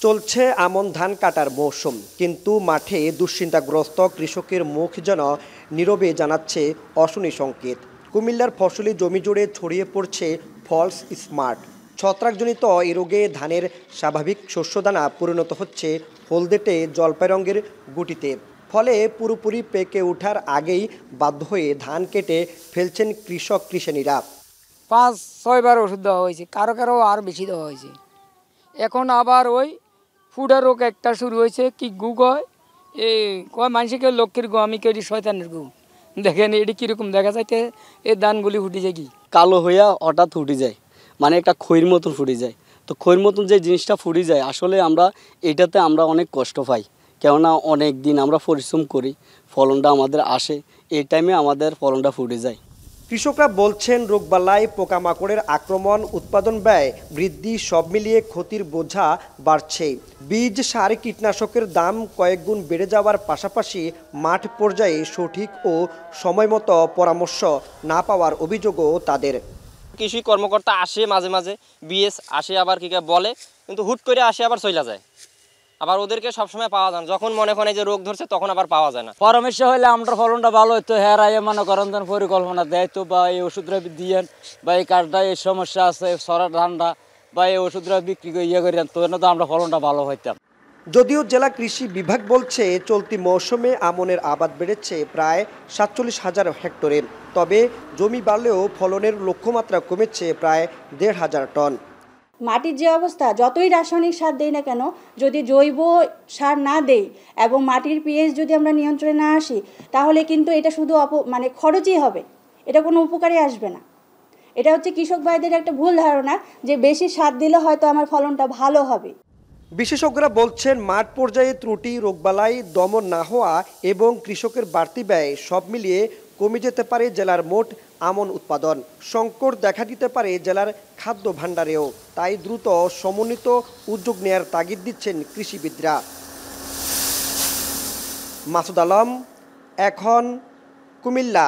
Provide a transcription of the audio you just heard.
চলছে আমন ধান কাটার মৌসুম, কিন্তু মাঠে দুশ্চিন্তাগ্রস্ত কৃষকের মুখ যেন নীরবে জানাচ্ছে অশনি সংকেত। কুমিল্লার ফসলি জমি জুড়ে ছড়িয়ে পড়ছে ফলস স্মার্ট ছত্রাকজনিত এই রোগে ধানের স্বাভাবিক শস্যদানা পরিণত হচ্ছে হলদেটে জলপাই রঙের গুটিতে। ফলে পুরোপুরি পেকে ওঠার আগেই বাধ্য হয়ে ধান কেটে ফেলছেন কৃষানীরা। 5-6 বার ওষুধ দেওয়া হয়েছে, কারো কারো আর বেশি দেওয়া হয়েছে। এখন আবার ওই ফুডা রোগ একটা শুরু হয়েছে, কি গু কয় এই কয় মানুষকে লক্ষ্মীর গু, আমি কেটি শয়তানের গু। দেখেন এটি কীরকম দেখা যাইতে, এই ধানগুলি ফুটে যায় কি কালো হইয়া হঠাৎ ফুটে যায়, মানে একটা খইয়ের মতন ফুটে যায়। তো খইয়ের মতন যে জিনিসটা ফুটে যায়, আসলে আমরা এটাতে আমরা অনেক কষ্ট পাই, কেননা অনেক দিন আমরা পরিশ্রম করি, ফলনটা আমাদের আসে, এই টাইমে আমাদের ফলনটা ফুটে যায়। কৃষকরা বলছেন রোগবালাই, পোকামাকড়ের আক্রমণ, উৎপাদন ব্যয় বৃদ্ধি সব মিলিয়ে ক্ষতির বোঝা বাড়ছে। বীজ, সার, কীটনাশকের দাম কয়েক গুণ বেড়ে যাওয়ার পাশাপাশি মাঠ পর্যায়ে সঠিক ও সময়মতো পরামর্শ না পাওয়ার অভিযোগও তাদের। কৃষি কর্মকর্তা আসে মাঝে মাঝে, বিএস আসে, আবার কি বলে, কিন্তু হুট করে আসে আবার চলে যায়। আবার ওদেরকে সবসময় পাওয়া যায় না, যখন মনে করেন যে রোগ ধরছে তখন আবার পাওয়া যায় না। পরামর্শ হলে আমরা ফলনটা ভালো হতো, হ্যাঁ রায় মনে করেন পরিকল্পনা দেয় তো, বা এই ওষুধটা দিয়েন, বা এই কাঠটা এই সমস্যা আছে সরা ধানটা, বা এই ওষুধটা বিক্রি করে করেন, তো আমরা ফলনটা ভালো হইতাম। যদিও জেলা কৃষি বিভাগ বলছে চলতি মৌসুমে আমনের আবাদ বেড়েছে প্রায় 47,000 হেক্টরে, তবে জমি বাড়লেও ফলনের লক্ষ্যমাত্রা কমেছে প্রায় 1,500 টন। মাটির যে অবস্থা, যতই রাসায়নিক সার দেই না কেন, যদি জৈব সার না দেই এবং মাটির পিএইচ যদি আমরা নিয়ন্ত্রণে না আসি, তাহলে কিন্তু এটা শুধু খরচই হবে, এটা কোনো উপকারে আসবে না। এটা হচ্ছে কৃষক ভাইদের একটা ভুল ধারণা যে বেশি সার দিলে হয়তো আমার ফলনটা ভালো হবে। বিশেষজ্ঞরা বলছেন মাঠ পর্যায়ে ত্রুটি, রোগবালাই দমন না হওয়া এবং কৃষকের বাড়তি ব্যয় সব মিলিয়ে কমে যেতে পারে জেলার মোট আমন উৎপাদন। সংকট দেখা দিতে পারে জেলার খাদ্য ভাণ্ডারেও। তাই দ্রুত সমন্বিত উদ্যোগ নেয়ার তাগিদ দিচ্ছেন কৃষিবিদরা। মাসুদ আলম, এখন, কুমিল্লা।